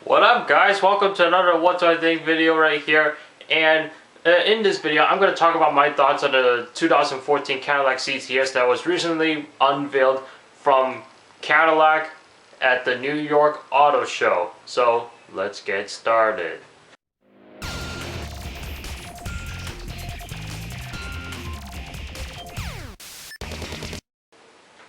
What up, guys? Welcome to another What Do I Think video right here. And in this video, I'm going to talk about my thoughts on the 2014 Cadillac CTS that was recently unveiled from Cadillac at the New York Auto Show. So let's get started.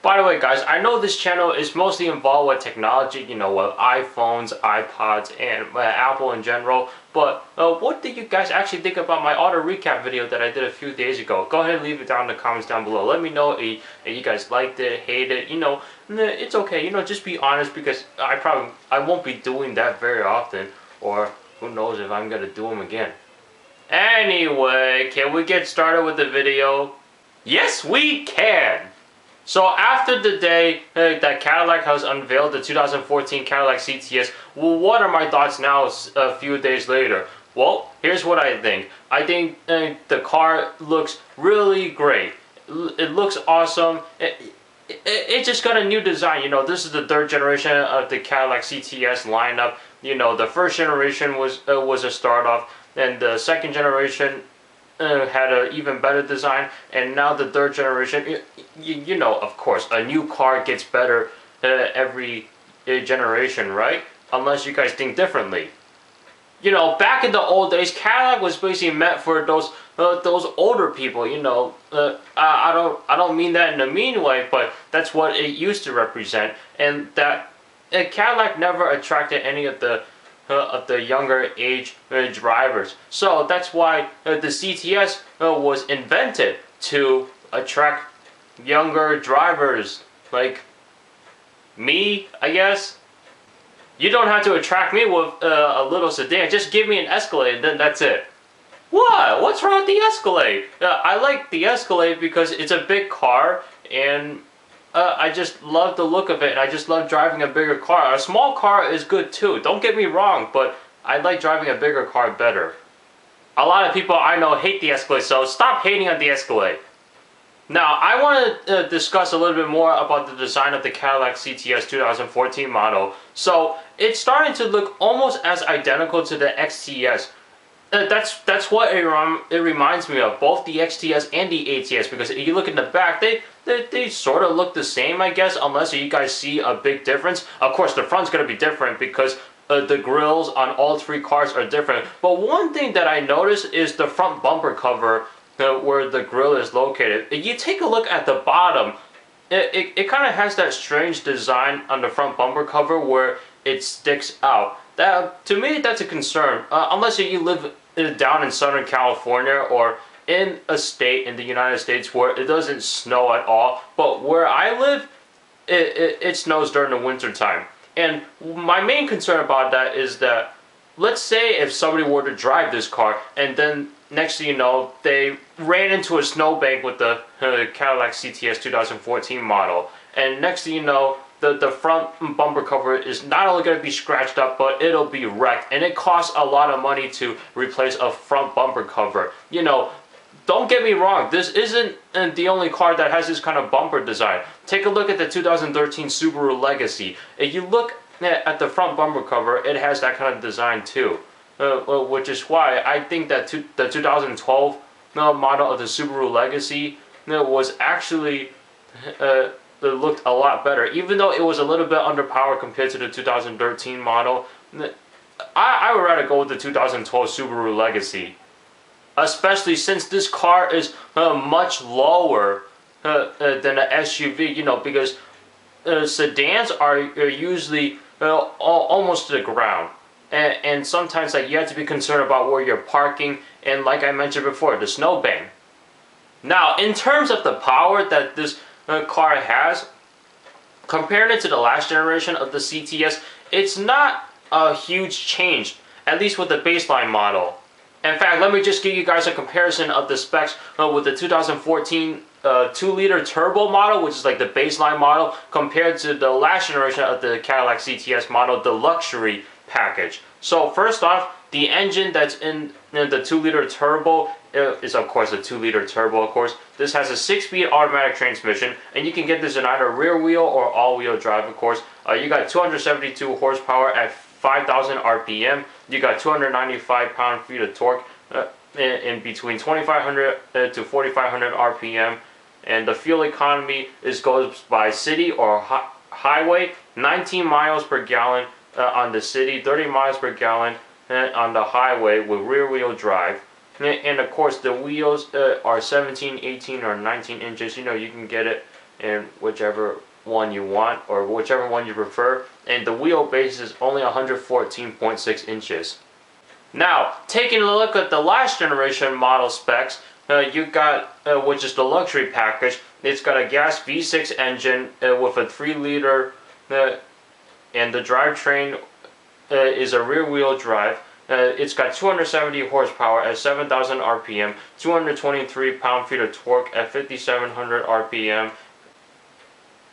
By the way, guys, I know this channel is mostly involved with technology, with iPhones, iPods, and Apple in general. But what did you guys actually think about my auto recap video that I did a few days ago? Go ahead and leave it down in the comments down below. Let me know if you guys liked it, hated it. It's okay. Just be honest, because I won't be doing that very often, or who knows if I'm gonna do them again. Anyway, can we get started with the video? Yes, we can! So after the day that Cadillac has unveiled the 2014 Cadillac CTS, well, what are my thoughts now a few days later? Well, here's what I think. I think the car looks really great. It looks awesome. It just got a new design. This is the third generation of the Cadillac CTS lineup. The first generation was a start off, and the second generation had an even better design, and now the third generation, of course, a new car gets better every generation, right? Unless you guys think differently. Back in the old days, Cadillac was basically meant for those older people. I don't mean that in a mean way, but that's what it used to represent, and that Cadillac never attracted any of the younger age drivers. So that's why the CTS was invented to attract younger drivers like me, I guess. You don't have to attract me with a little sedan. Just give me an Escalade and then that's it. What? What's wrong with the Escalade? I like the Escalade because it's a big car, and I just love the look of it, and I just love driving a bigger car. A small car is good too, don't get me wrong, but I like driving a bigger car better. A lot of people I know hate the Escalade, so stop hating on the Escalade. Now, I want to discuss a little bit more about the design of the Cadillac CTS 2014 model. So, it's starting to look almost as identical to the XTS. That's what it reminds me of, both the XTS and the ATS, because if you look in the back, they sort of look the same, I guess, unless you guys see a big difference. Of course, the front's going to be different because the grills on all three cars are different. But one thing that I noticed is the front bumper cover, where the grill is located. If you take a look at the bottom, it kind of has that strange design on the front bumper cover where it sticks out. To me, that's a concern. Unless you live down in Southern California or in a state in the United States where it doesn't snow at all. But where I live, it snows during the winter time. And my main concern about that is that, let's say if somebody were to drive this car and then next thing you know, they ran into a snowbank with the Cadillac CTS 2014 model, and next thing you know, the front bumper cover is not only going to be scratched up, but it'll be wrecked, and it costs a lot of money to replace a front bumper cover. Don't get me wrong, this isn't the only car that has this kind of bumper design. Take a look at the 2013 Subaru Legacy. If you look at the front bumper cover, it has that kind of design too. Which is why I think that the 2012 model of the Subaru Legacy was actually looked a lot better, even though it was a little bit underpowered compared to the 2013 model. I would rather go with the 2012 Subaru Legacy, especially since this car is much lower than an SUV. Because sedans are usually almost to the ground. And sometimes you have to be concerned about where you're parking, and like I mentioned before, the snowbank. Now, in terms of the power that this car has, comparing it to the last generation of the CTS, it's not a huge change, at least with the baseline model. In fact, let me just give you guys a comparison of the specs with the 2014 2-liter turbo model, which is like the baseline model, compared to the last generation of the Cadillac CTS model, the luxury package. So first off, the engine that's in the 2-liter turbo is of course a 2-liter turbo, of course. This has a 6-speed automatic transmission, and you can get this in either rear wheel or all-wheel drive, of course. You got 272 horsepower at 5,000 RPM. You got 295 pound-feet of torque in between 2,500 to 4,500 RPM. And the fuel economy goes by city or highway. 19 miles per gallon on the city, 30 miles per gallon on the highway with rear-wheel drive. And of course the wheels are 17, 18, or 19 inches. You know, you can get it in whichever one you want or whichever one you prefer. And the wheelbase is only 114.6 inches. Now, taking a look at the last generation model specs, you got, which is the luxury package. It's got a gas V6 engine with a 3-liter, and the drivetrain is a rear-wheel drive. It's got 270 horsepower at 7,000 RPM, 223 pound-feet of torque at 5,700 RPM.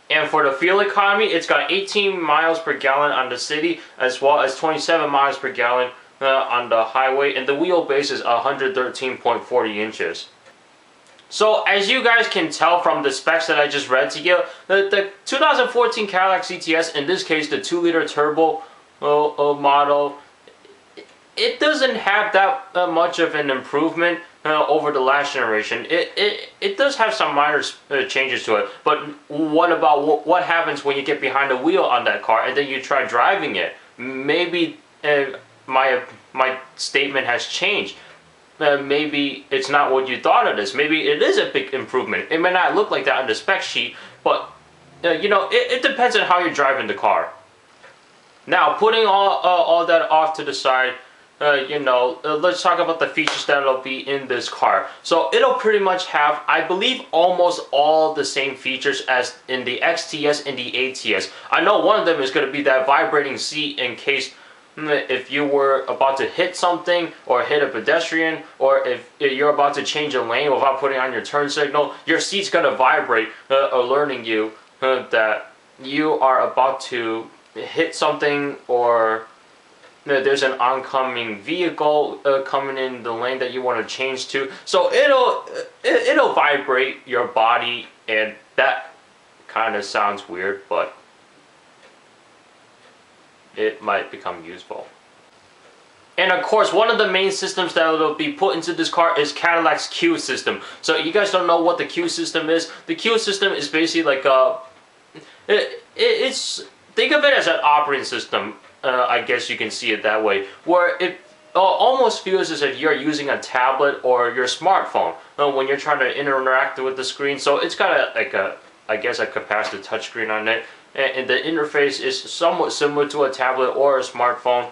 And for the fuel economy, it's got 18 miles per gallon on the city, as well as 27 miles per gallon on the highway, and the wheelbase is 113.40 inches. So as you guys can tell from the specs that I just read to you, the 2014 Cadillac CTS, in this case the 2-liter turbo model, it doesn't have that much of an improvement over the last generation. It does have some minor changes to it, but what about what happens when you get behind the wheel on that car and then you try driving it? Maybe my statement has changed. Maybe it's not what you thought it is. Maybe it is a big improvement. It may not look like that on the spec sheet, but you know, it depends on how you're driving the car. Now, putting all that off to the side, you know, let's talk about the features that'll be in this car. So it'll pretty much have, I believe, almost all the same features as in the XTS and the ATS. I know one of them is going to be that vibrating seat in case if you were about to hit something or hit a pedestrian, or if you're about to change a lane without putting on your turn signal, your seat's going to vibrate, alerting you that you are about to hit something, or there's an oncoming vehicle coming in the lane that you want to change to. So it'll vibrate your body, and that kind of sounds weird, but it might become useful. And of course, one of the main systems that will be put into this car is Cadillac's Q system. So you guys don't know what the Q system is? The Q system is basically like it's think of it as an operating system. I guess you can see it that way, where it almost feels as if you're using a tablet or your smartphone when you're trying to interact with the screen. So it's got I guess a capacitive touchscreen on it, and the interface is somewhat similar to a tablet or a smartphone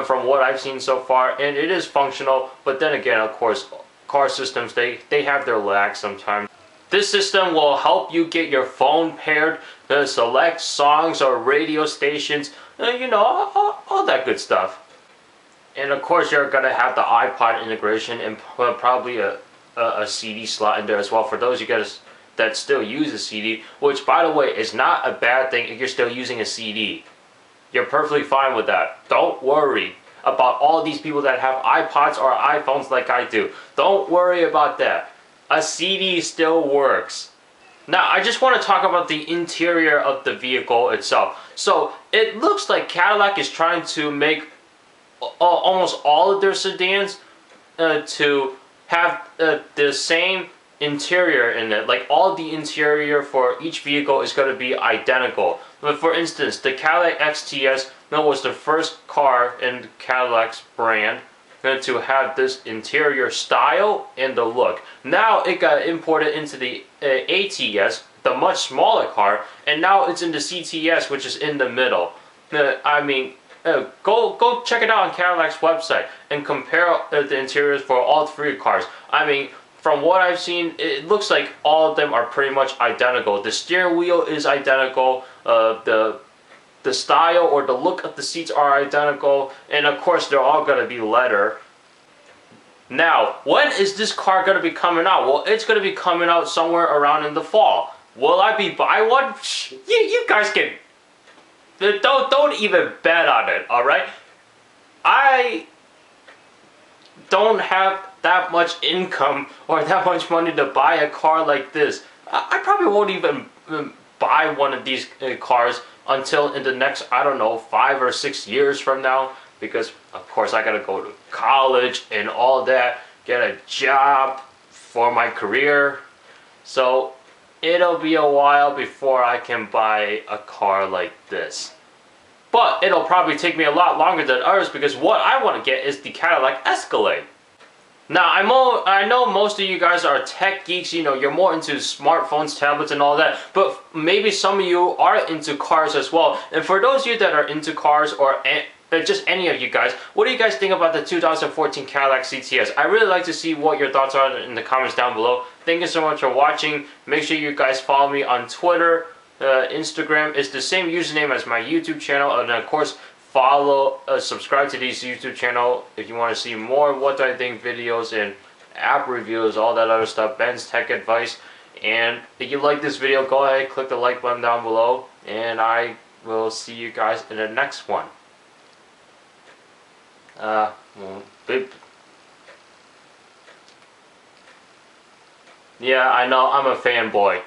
from what I've seen so far, and it is functional. But then again, of course, car systems, they have their lags sometimes. This system will help you get your phone paired, select songs or radio stations, you know, all that good stuff. And of course, you're gonna have the iPod integration and probably a CD slot in there as well for those of you guys that still use a CD, which, by the way, is not a bad thing if you're still using a CD. You're perfectly fine with that. Don't worry about all these people that have iPods or iPhones like I do. Don't worry about that. A CD still works. Now, I just want to talk about the interior of the vehicle itself. So, it looks like Cadillac is trying to make almost all of their sedans to have the same interior in it. Like, all the interior for each vehicle is going to be identical. But for instance, the Cadillac XTS was the first car in Cadillac's brand to have this interior style and the look. Now it got imported into the ATS, the much smaller car, and now it's in the CTS, which is in the middle. I mean, go check it out on Cadillac's website and compare the interiors for all three cars. I mean, from what I've seen, it looks like all of them are pretty much identical. The steering wheel is identical, the style or the look of the seats are identical, and of course they're all going to be leather. Now, when is this car going to be coming out? Well, it's going to be coming out somewhere around in the fall. Will I be buying one? You guys can... Don't even bet on it, alright? I don't have that much income or that much money to buy a car like this. I probably won't even buy one of these cars until in the next, I don't know, 5 or 6 years from now, because of course I gotta go to college and all that, get a job for my career. So it'll be a while before I can buy a car like this. But it'll probably take me a lot longer than others, because what I want to get is the Cadillac Escalade. Now, I know most of you guys are tech geeks, you know, you're more into smartphones, tablets, and all that, but maybe some of you are into cars as well. And for those of you that are into cars, or just any of you guys, what do you guys think about the 2014 Cadillac CTS? I really like to see what your thoughts are in the comments down below. Thank you so much for watching. Make sure you guys follow me on Twitter. Instagram is the same username as my YouTube channel, and of course subscribe to this YouTube channel if you want to see more what do I think videos and app reviews, all that other stuff, Ben's tech advice. And if you like this video, go ahead, click the like button down below, and I will see you guys in the next one. Yeah, I know, I'm a fanboy.